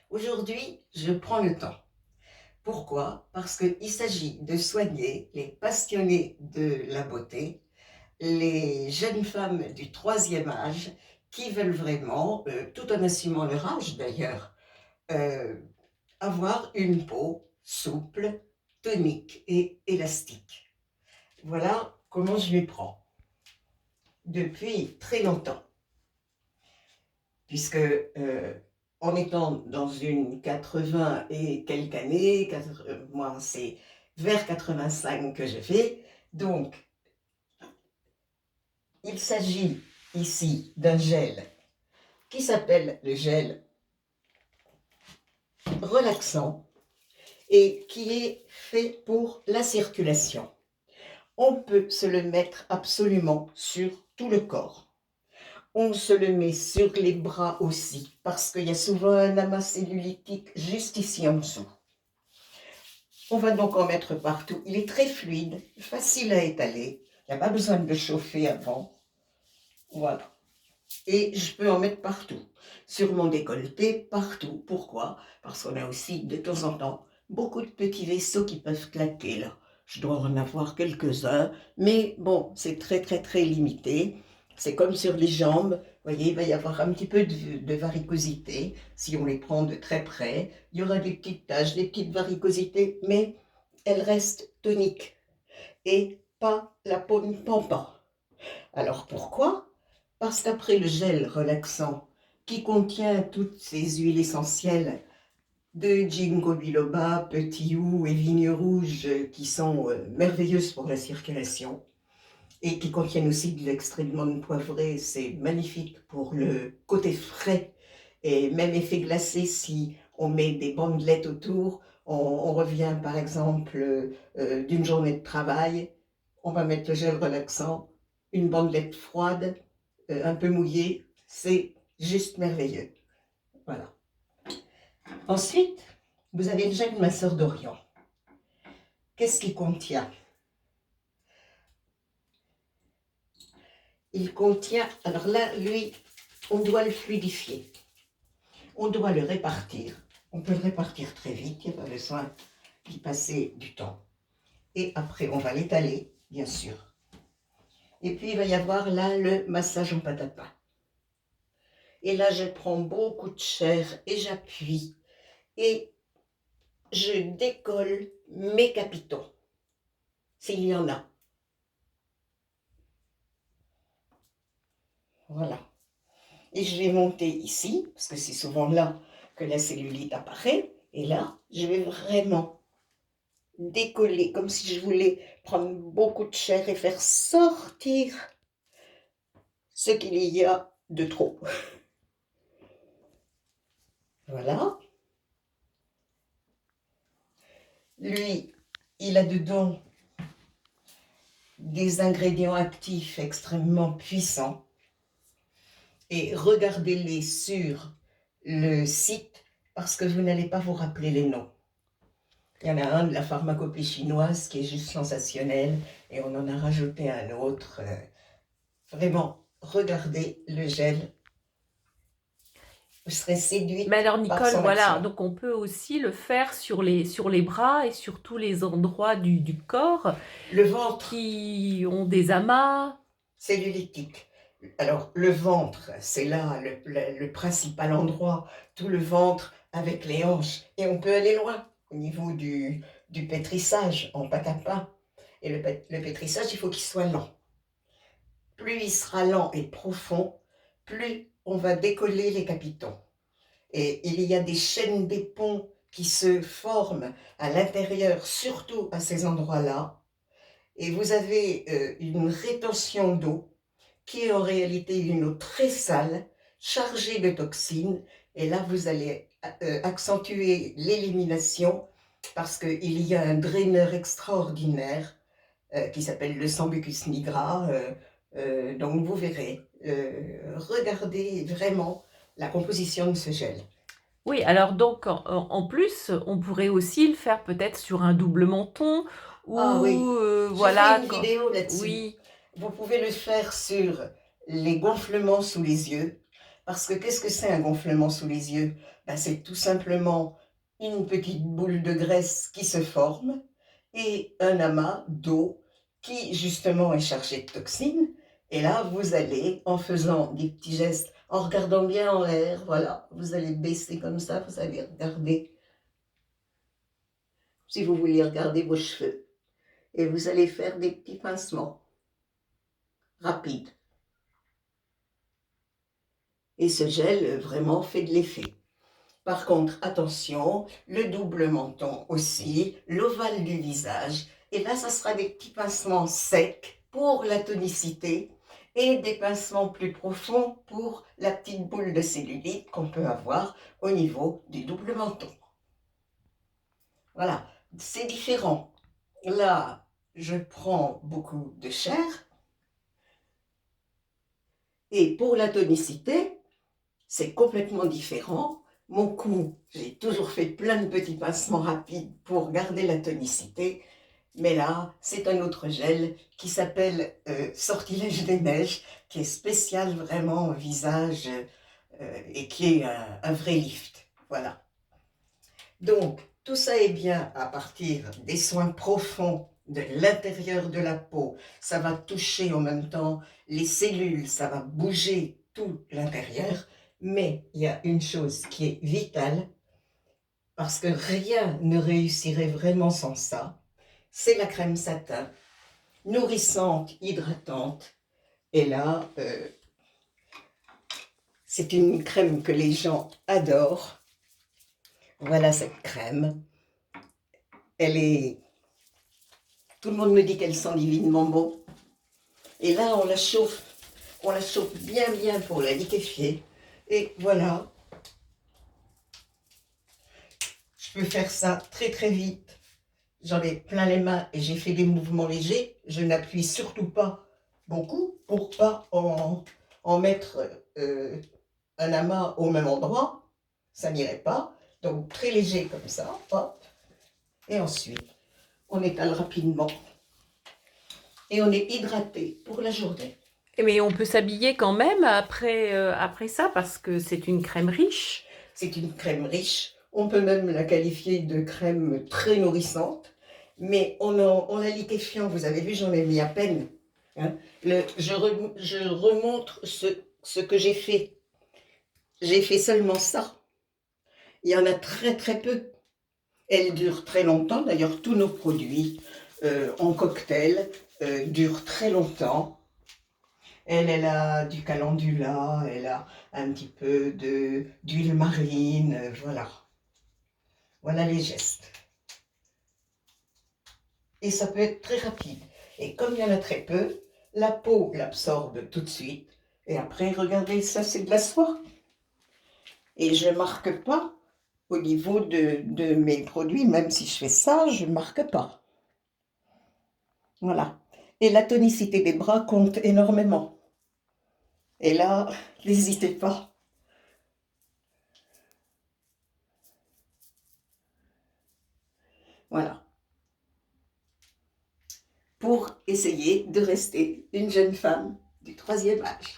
Aujourd'hui, je prends le temps. Pourquoi? Parce qu'il s'agit de soigner les passionnés de la beauté, les jeunes femmes du troisième âge qui veulent vraiment, tout en assumant leur âge d'ailleurs, euh, avoir une peau souple, tonique et élastique. Voilà comment je m'y prends depuis très longtemps, puisque en étant dans une 80 et quelques années, moi c'est vers 85 que je fais, donc il s'agit ici d'un gel qui s'appelle le gel relaxant et qui est fait pour la circulation. On peut se le mettre absolument sur tout le corps. On se le met sur les bras aussi, parce qu'il y a souvent un amas cellulitique juste ici en dessous. On va donc en mettre partout. Il est très fluide, facile à étaler. Il n'y a pas besoin de le chauffer avant. Voilà. Et je peux en mettre partout. Sur mon décolleté, partout. Pourquoi? Parce qu'on a aussi, de temps en temps, beaucoup de petits vaisseaux qui peuvent claquer là. Je dois en avoir quelques-uns, mais bon, c'est très très très limité. C'est comme sur les jambes, vous voyez, il va y avoir un petit peu de varicosité. Si on les prend de très près, il y aura des petites taches, des petites varicosités, mais elles restent toniques et pas la peau ne pend pas. Alors pourquoi? Parce qu'après le gel relaxant qui contient toutes ces huiles essentielles de ginkgo biloba, petit hou et vigne rouge qui sont merveilleuses pour la circulation et qui contiennent aussi de l'extrait de menthe poivrée, c'est magnifique pour le côté frais et même effet glacé si on met des bandelettes autour. On revient par exemple d'une journée de travail, on va mettre le gel relaxant, une bandelette froide, un peu mouillée, c'est juste merveilleux. Voilà. Ensuite, vous avez le gel Masseur d'Orient. Qu'est-ce qu'il contient? Il contient, alors là, lui, on doit le fluidifier. On doit le répartir. On peut le répartir très vite, il n'y a pas besoin d'y passer du temps. Et après, on va l'étaler, bien sûr. Et puis, il va y avoir là le massage en pâte à pain. Et là, je prends beaucoup de chair et j'appuie. Et je décolle mes capitaux, s'il y en a. Voilà. Et je vais monter ici, parce que c'est souvent là que la cellulite apparaît. Et là, je vais vraiment décoller, comme si je voulais prendre beaucoup de chair et faire sortir ce qu'il y a de trop. Voilà. Lui, il a dedans des ingrédients actifs extrêmement puissants. Et regardez-les sur le site parce que vous n'allez pas vous rappeler les noms. Il y en a un de la pharmacopée chinoise qui est juste sensationnel et on en a rajouté un autre. Vraiment, regardez le gel. Vous serez séduite Mais alors par Nicole, son voilà, action. donc on peut aussi le faire sur les bras et sur tous les endroits du corps Le ventre qui ont des amas. cellulitique. Alors, le ventre, c'est là le principal endroit. Tout le ventre avec les hanches. Et on peut aller loin au niveau du pétrissage en pâte à pain. Et le pétrissage, il faut qu'il soit lent. Plus il sera lent et profond, plus on va décoller les capitaux. Et il y a des chaînes d'éponges qui se forment à l'intérieur, surtout à ces endroits-là. Et vous avez une rétention d'eau qui est en réalité une eau très sale, chargée de toxines. Et là, vous allez accentuer l'élimination parce qu'il y a un draineur extraordinaire qui s'appelle le Sambucus nigra. Donc, vous verrez. Regardez vraiment la composition de ce gel. Oui, alors donc en plus, on pourrait aussi le faire peut-être sur un double menton Ah ou oui, je ferai voilà, une vidéo là-dessus. oui. Vous pouvez le faire sur les gonflements sous les yeux. Parce que qu'est-ce que c'est un gonflement sous les yeux? Ben, c'est tout simplement une petite boule de graisse qui se forme et un amas d'eau qui justement est chargé de toxines. Et là, vous allez, en faisant des petits gestes, en regardant bien en l'air, voilà, vous allez baisser comme ça, vous allez regarder, si vous voulez regarder vos cheveux, et vous allez faire des petits pincements rapides. Et ce gel vraiment fait de l'effet. Par contre, attention, le double menton aussi, l'ovale du visage. Et là, ça sera des petits pincements secs pour la tonicité et des pincements plus profonds pour la petite boule de cellulite qu'on peut avoir au niveau du double menton. Voilà, c'est différent. Là, je prends beaucoup de chair. Et pour la tonicité, c'est complètement différent. Mon cou, j'ai toujours fait plein de petits pincements rapides pour garder la tonicité. Mais là, c'est un autre gel qui s'appelle Sortilège des Neiges, qui est spécial vraiment au visage et qui est un vrai lift. Voilà. Donc, tout ça est bien à partir des soins profonds de l'intérieur de la peau. Ça va toucher en même temps les cellules, ça va bouger tout l'intérieur. Mais il y a une chose qui est vitale, parce que rien ne réussirait vraiment sans ça, c'est la crème satin, nourrissante, hydratante. Et là, c'est une crème que les gens adorent. Voilà cette crème. Elle est... Tout le monde me dit qu'elle sent divinement bon. Et là, on la chauffe bien bien pour la liquéfier. Et voilà, je peux faire ça très très vite. J'en ai plein les mains et j'ai fait des mouvements légers. Je n'appuie surtout pas beaucoup pour pas en mettre un amas au même endroit. Ça n'irait pas. Donc très léger comme ça. Hop. Et ensuite, on étale rapidement. Et on est hydraté pour la journée. Mais on peut s'habiller quand même après ça parce que c'est une crème riche. C'est une crème riche. On peut même la qualifier de crème très nourrissante. Mais en la liquéfiant, vous avez vu, j'en ai mis à peine. Hein. Je remontre ce que j'ai fait. J'ai fait seulement ça. Il y en a très très peu. Elle dure très longtemps. D'ailleurs, tous nos produits en cocktail durent très longtemps. Elle a du calendula, elle a un petit peu d'huile marine, voilà. Voilà les gestes. Et ça peut être très rapide. Et comme il y en a très peu, la peau l'absorbe tout de suite. Et après, regardez, ça c'est de la soie. Et je ne marque pas au niveau de mes produits, même si je fais ça, je ne marque pas. Voilà. Et la tonicité des bras compte énormément. Et là, n'hésitez pas. Voilà. Pour essayer de rester une jeune femme du 3e âge.